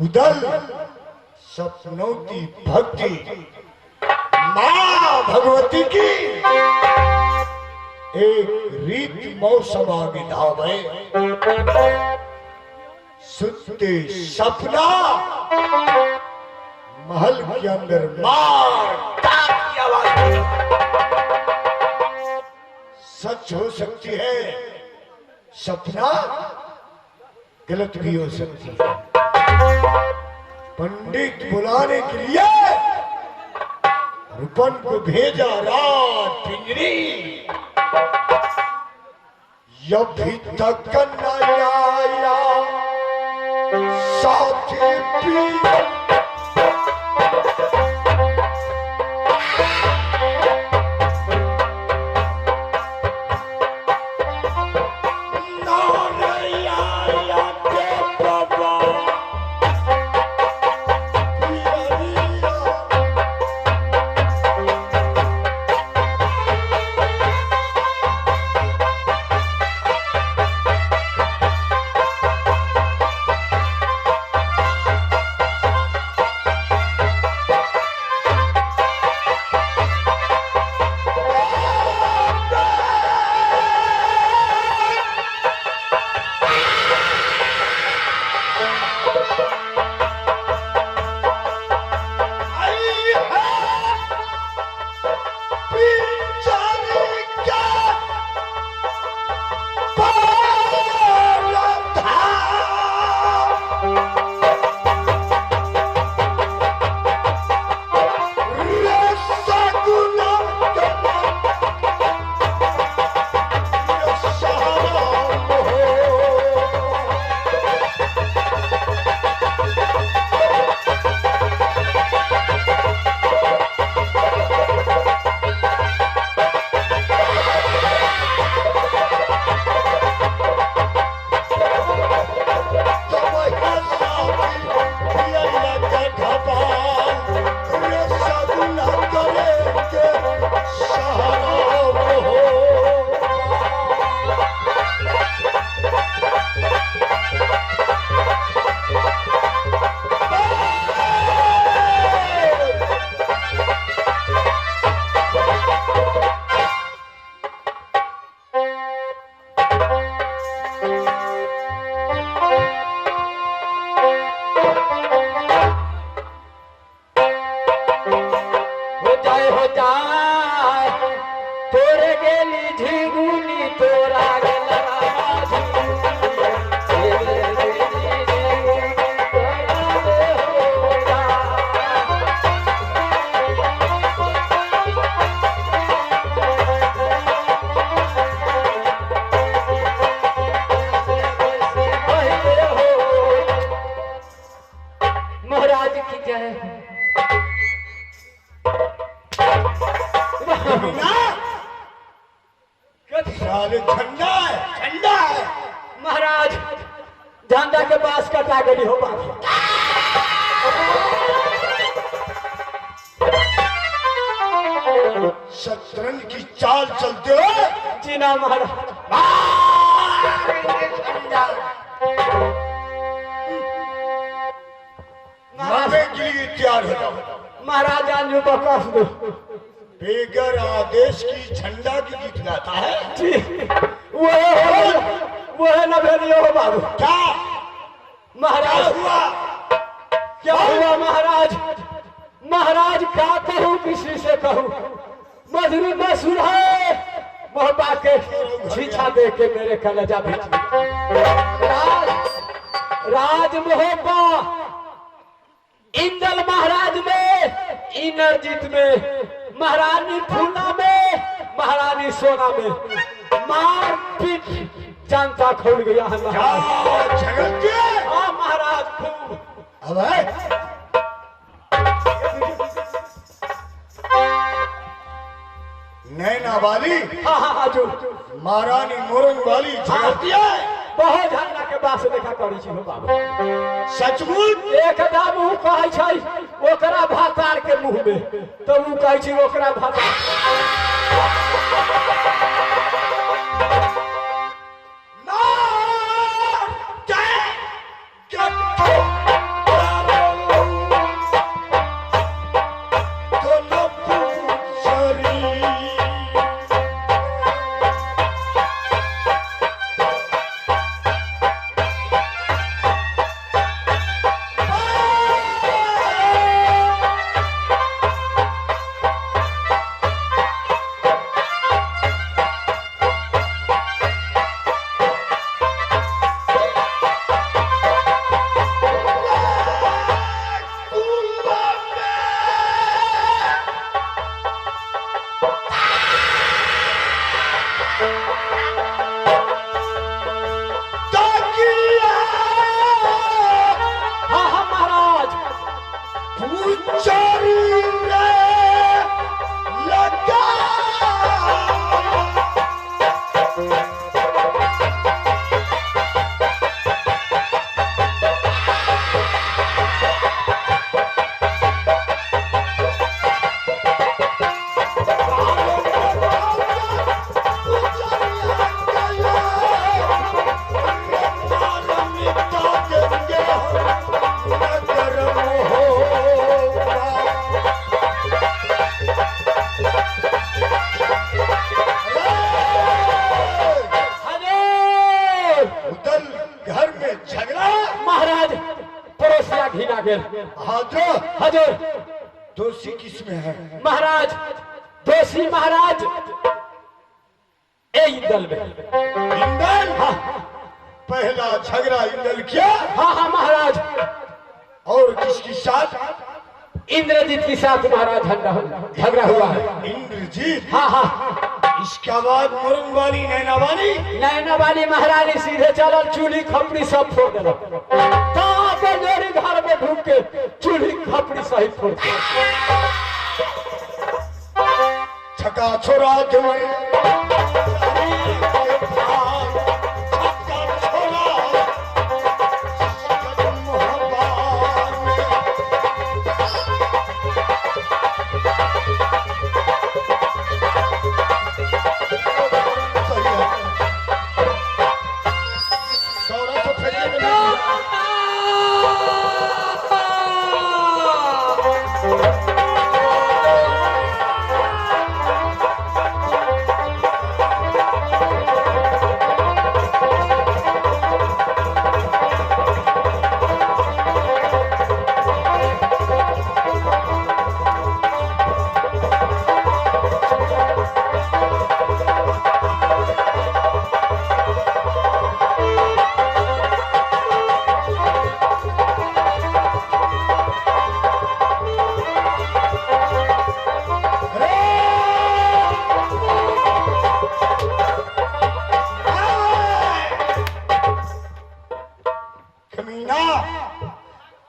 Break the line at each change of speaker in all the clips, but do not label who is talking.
उदल सपनों की भक्ति माँ भगवती की एक रीत मौसम आगे धावे सुनते सपना महल के अंदर मार की आवाज सच हो सकती है, सपना गलत भी हो सकती है। पंडित बुलाने के लिए रूपन को भेजा रात पिंजरी, अभी तक न आया साथी पी झंडा है
महाराज, झंडा के पास कटा गई हो
शतरंज की चाल चलते हो
जी ना महाराज।
मारने के लिए तैयार हो जाओ
महाराज। आंजू को कस दो,
बेगर आदेश की झंडा की गीत गाता है
जी। वो है ना भेलियो हो बाबू।
क्या
महाराज
हुआ?
क्या हुआ महाराज? महाराज क्या कहूँ, किसी से कहूँ? मजनू में सुनाए मोहब्बा के छीछा दे के मेरे कलेजा भी राज मोहब्बा इंदल महाराज में, इंद्रजीत में, महारानी फूला में, महारानी सोना में मार पीट जनता खोल गया है महाराज। हाँ महाराज खूब।
अब नैना वाली,
हाँ जो
महारानी मोरंग वाली झगड़ती है।
बहुत झंडा के बात से देखा करी छी हो बाबू।
सचमुच
एकदा मुँह कहै छै ओकरा भातार के मुँह में, तो वो कहै छै ओकरा भातार।
चोरी रे लगा घर में झगड़ा।
महाराज पड़ोसिया घिना गेल।
हाजर
हजूर
दोषी किसमें है?
महाराज दोषी महाराज ए इंदल में।
इंदल?
हाँ
पहला झगड़ा इंदल किया?
हाँ हाँ महाराज।
और किसके साथ?
इंद्रजीत के साथ महाराज झगड़ा हुआ है।
इंद्रजीत?
हाँ हाँ।
इसका बाद मुरन वाली नैना वाली?
नैना वाली महारानी सीधे चलल चूल्ही खपड़ी सब फोड़ देलक। जोड़ी घर में ढूक के चूल्ही खपड़ी सहित फोड़ दिया।
छका छोरा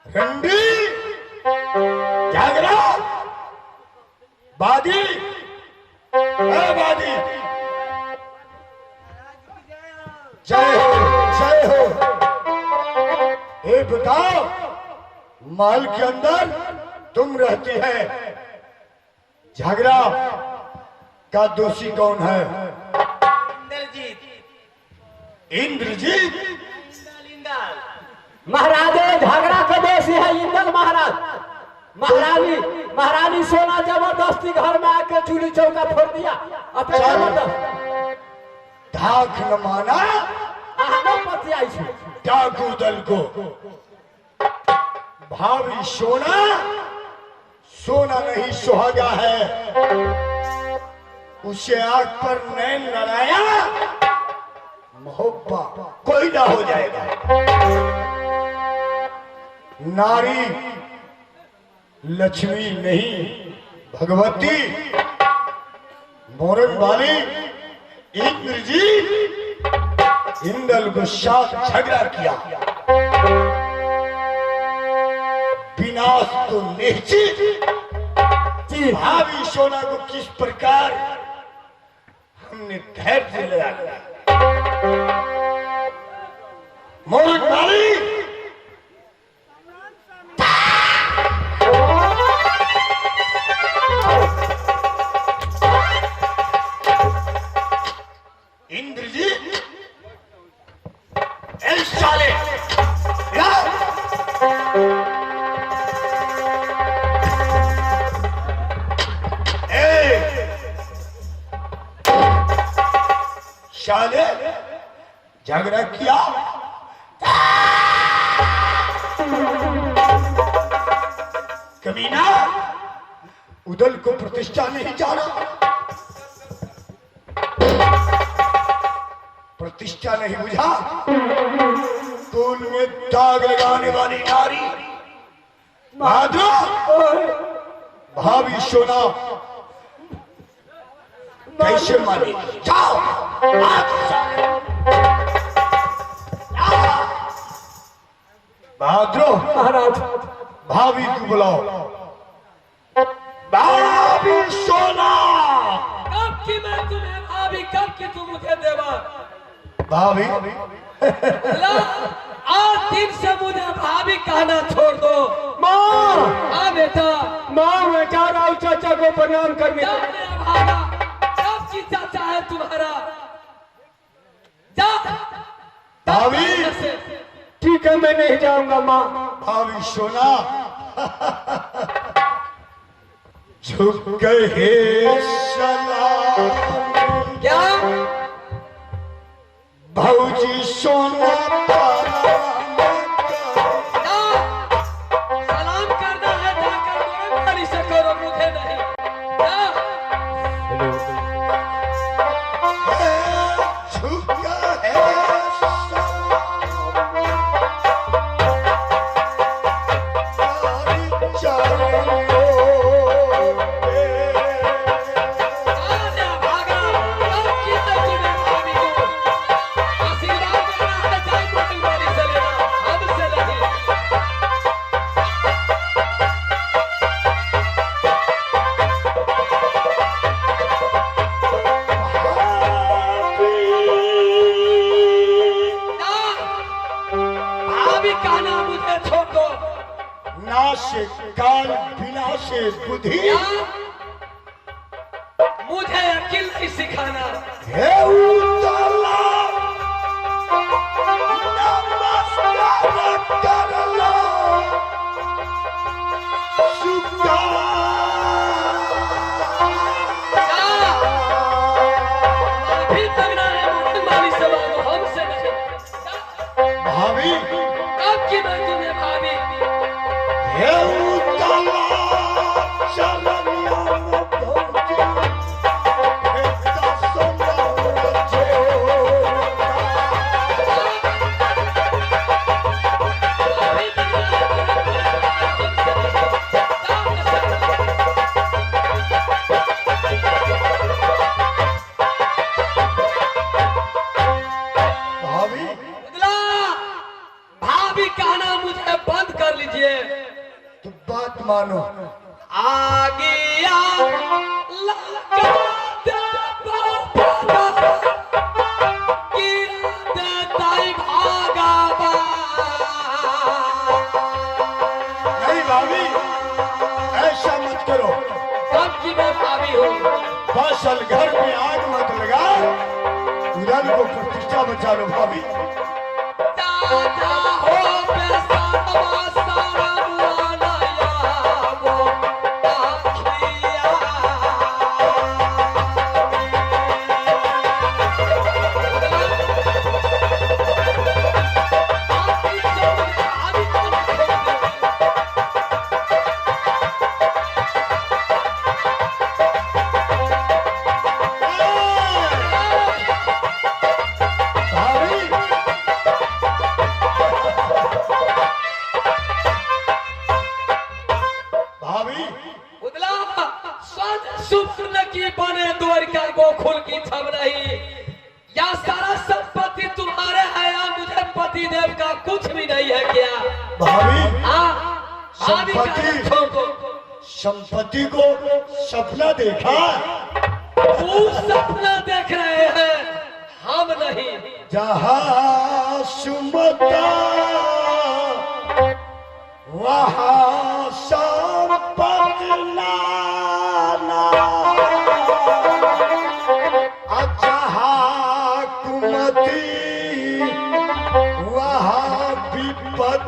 रंडी जागरा बादी बादी जय हो। ये बताओ महल के अंदर तुम रहती है, झगड़ा का दोषी कौन है? इंद्रजीत।
महाराज झगड़ा का दोषी है इंदल महाराज। महारानी सोना जबरदस्ती घर में आके चूल्ही चौका फोड़ दिया।
धाक न माना डाकू दल को। भाभी सोना नहीं सुहागा है, उसे आग पर नैन लड़ाया मोहब्बत कोई ना हो जाएगा। नारी लक्ष्मी नहीं भगवती। मोरन वाली इंद्रजीत इंदल को साथ झगड़ा किया। विनाश तो निश्चित। भाभी सोना को किस प्रकार हमने धैर्य लगाया। मोरन वाली इंद्रजीत साले शाले झगड़ा किया। कमीना उदल को प्रतिष्ठा नहीं जाना। प्रतिष्ठा नहीं बुझा। कुल में दाग लगाने वाली नारी भाद्रो भाभी सोना कैसे मानी? जाओ भाद्रो
महाराज
भाभी को बुलाओ। भाभी सोना।
कब की मैं तुम्हें भाभी, कब की तुम मुझे देवा?
भाभी
आज दिन से मुझे भाभी कहना छोड़ दो।
माँ,
हाँ बेटा,
माँ मैं जा रहा हूँ चाचा को प्रणाम करने।
जा मेरा भागा, कब की चाचा है तुम्हारा? जा
भाभी
ठीक है मैं नहीं जाऊंगा माँ।
भाभी सोना झुक गए सलाम।
क्या?
भौजी सोना
जा, सलाम करना है जाकर मोरंग वाली से करो, मुझे नहीं। जा,
झुक गए
जा मेरा भागा, कब की मैं तुम्हें भाभी को आशीर्वाद देना है, जा मोरंग वाली से लेना, हमसे नहीं। भाभी कहना मुझे छोड़ दो।
नाशे काल विनाशे बुद्धि
क्या? मुझे अकेल नहीं सिखाना।
हे उतला नमस्कार करला सुखा।
जा, अभी तक ना है मोरंग वाली से मांगो, हमसे नहीं। जा,
भाभी
कब की मैं तुम्हें भाभी?
हे उतला चलनिया में पहुंची एकता सोना
अभी तक ना है तुम्हें
भाभी
उदला, भाभी कहना मुझे बंद कर लीजिए।
तो बात मानो।
आगे लगा दे बाबा, गिरा दे ताई भागा बा।
नहीं भाभी ऐसा मत करो।
कब की मैं भाभी हूँ?
फसल घर में आग मत लगा, उधर को प्रतिष्ठा बचा लो भाभी।
दादा हो बेसावा सारा वाला या वो आखिया। आखिरी से मुझे भाभी कहना छोड़ दो।
भाभी भाभी
उदला, स्वर्ण सुप्र की बने द्वारिका गोकुल की छब रही। या सारा संपत्ति तुम्हारे है या मुझे पति देव का कुछ भी नहीं है क्या?
भाभी
हाँ, भाभी का
संपत्ति
छोड़ दो।
संपत्ति को सपना देखा।
वो सपना देख रहे हैं, हम नहीं।
जहाँ सुमता वहाँ संपत्ति लाना। जहाँ कुमति वहाँ विपत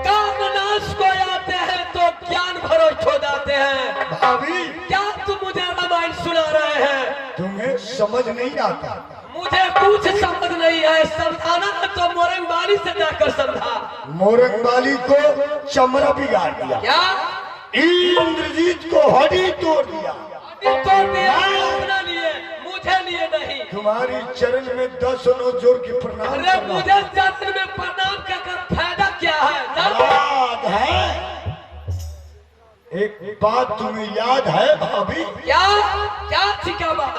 काम नाश को आते हैं तो ज्ञान भरोच हो जाते हैं।
भाभी
क्या तुम मुझे रामायण सुना रहे हैं?
तुम्हें समझ नहीं आता।
मुझे कुछ समझ नहीं है, समझाना है तो मोरंग वाली से जाकर समझा।
मोरंग वाली को चमड़ा बिगाड़ दिया,
क्या?
इंद्रजीत को हड्डी तोड़ दिया।
अभी तोड़ दिया अपना लिए, मुझे लिए नहीं।
तुम्हारी चरण में 10 नो जोर की प्रणाम
अरे
करना।
मुझे चरण में प्रणाम कर फायदा क्या है?
याद है एक बात तुम्हें याद है भाभी?
क्या? क्या छिका बात?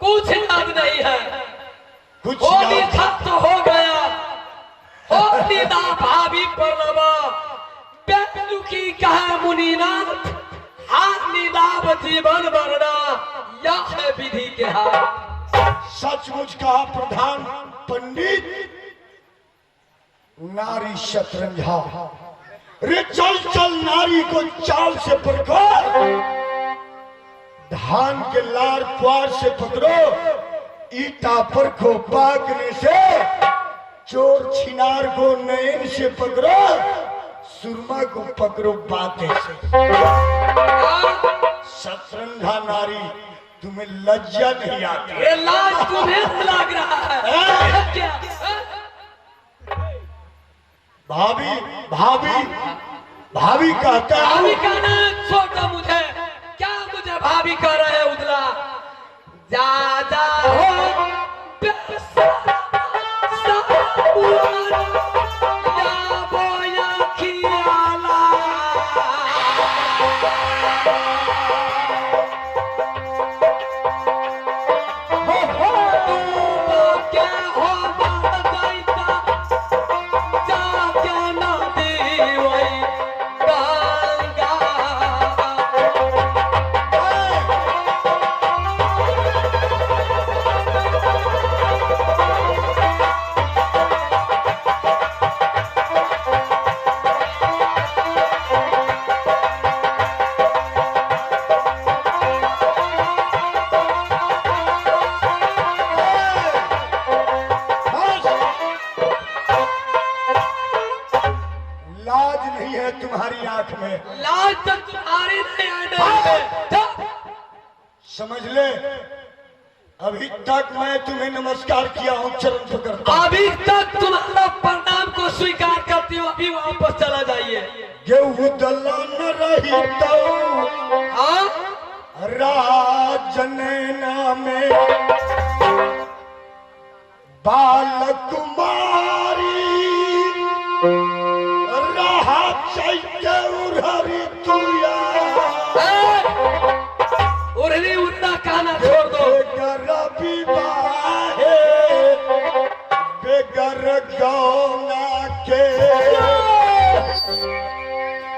कुछ याद नहीं है।
कुछ
होली
याद
खत्म तो हो गया। होली दा भाभी पर लबा की कहा मुनीनाथ, हाथ नीलाभ जीवन वरना यह है विधि के हाथ।
सचमुच कहा प्रधान पंडित। नारी शतरंजा, रे चल चल नारी को चाल से परखो, धान के लार पुआर से पकड़ो, ईटा परखो पाकने से, चोर छिनार को नयन से पकड़ो, सुरमा को पकड़ो बातें से। शतरंजा नारी, तुम्हें लज्जा नहीं आती?
ये लाज तुम्हें लग रहा है क्या?
भाभी भाभी भाभी कहता है।
भाभी का नाम छोड़ो मुझे, क्या मुझे भाभी कह रहे हैं उजला? ज्यादा हो
तुम्हारी आंख में?
लाज तो तुम्हारी नहीं आने।
समझ ले, अभी तक मैं तुम्हें नमस्कार किया हूँ, चरण पकड़ता हूं।
अभी तक तुम्हारा प्रणाम को स्वीकार करती हूँ, अभी वापस चला जाइए।
गेहूं दलान रही तो राजनैना में बालकुमारी रहा चैत्य उड़हरी तुया।
उड़हरी उड़ना कहना छोड़ दो।
बेगर विवाहे बेगर गौना के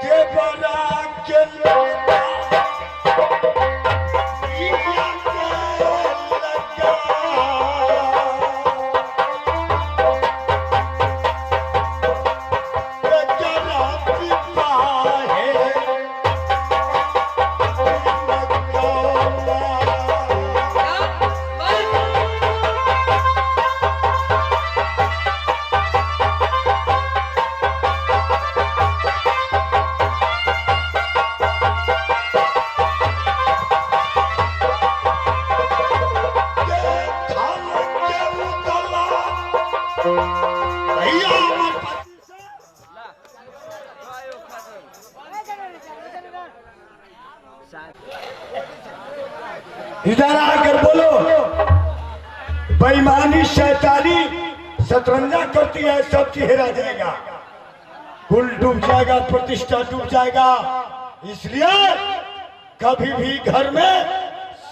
देवरा के इधर आकर बोलो। बेईमानी शैतानी शतरंजा करती है, सब चेहरा जाएगा, कुल डूब जाएगा, प्रतिष्ठा डूब जाएगा। इसलिए कभी भी घर में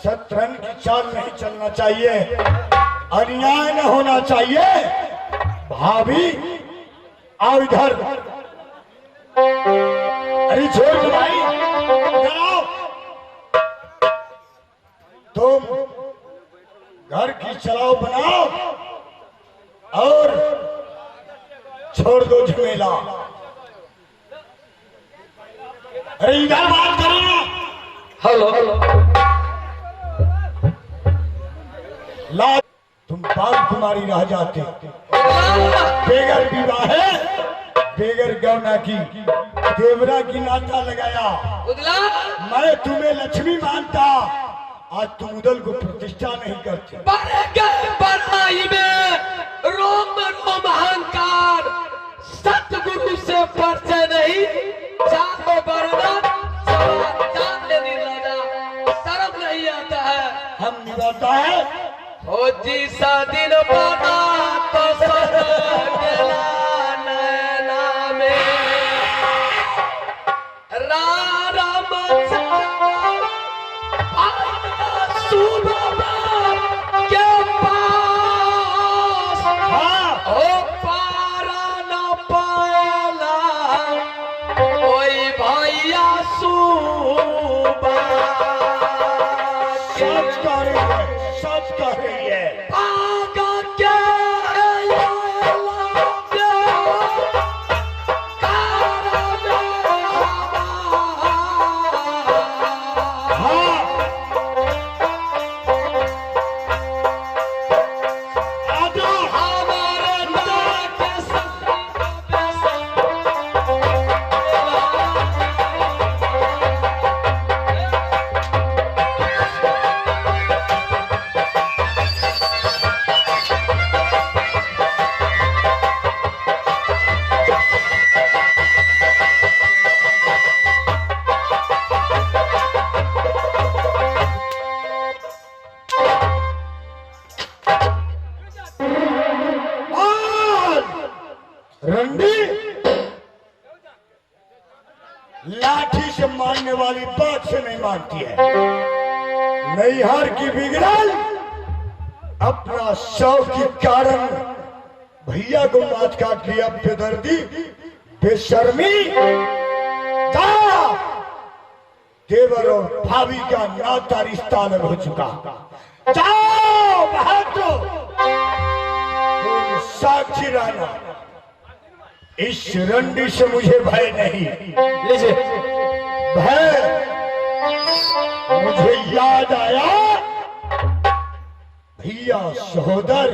शतरंज की चाल नहीं चलना चाहिए, अन्याय न होना चाहिए। भाभी आओ इधर। अरे छोड़ दो भाई, इधर आओ। तुम घर की चलाओ बनाओ और छोड़ दो झमेला। अरे इधर बात करो।
हेलो
ला, तुम बाल कुमारी रह जाते, बेगर विवाहे बेगर गौना की देवरा की नाता लगाया। मैं तुम्हें लक्ष्मी मानता, आज तुम उदल को प्रतिष्ठा नहीं करते।
बढ़ाई में रोम रोम अहंकार, सतगुरु से परिचय नहीं, चाहो बरना जान ले निर्लजा, शर्म नहीं आता है।
हम निभाता है
हो जी सा दिन बना तो सद गेला नैना में राम सुबह के पास हो पारा न पाला, कोई
लाठी से मारने वाली बात से नहीं मानती है। नैहर की बिगड़ल अपना शव के कारण भैया को मात काट लिया। बेदर्दी, बेशर्मी, देवर और भाभी का नाता रिश्ता अलग हो चुका। जाओ बहादुर, तुम साक्षी रहना, इस रंडी से मुझे भय नहीं।
लीजिए।
भय, मुझे याद आया भैया सहोदर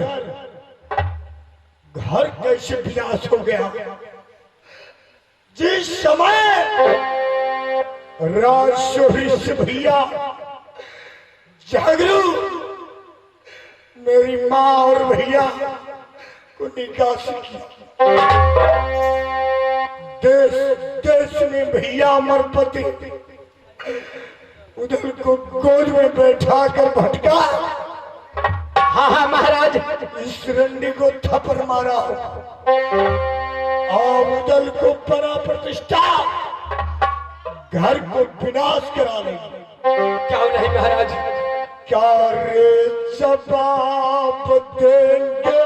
घर कैसे विनाश हो गया। जिस समय राजशोरी से भैया जागरू मेरी माँ और भैया को निकासी की। देश देश में भैया अमरपति उधर को गोद में बैठा कर भटका।
हाँ हाँ महाराज।
इस रंडी को थप्पड़ मारा और उदल को परा प्रतिष्ठा घर को विनाश करा लेगी।
क्या नहीं महाराज।
क्या रे जवाब देंगे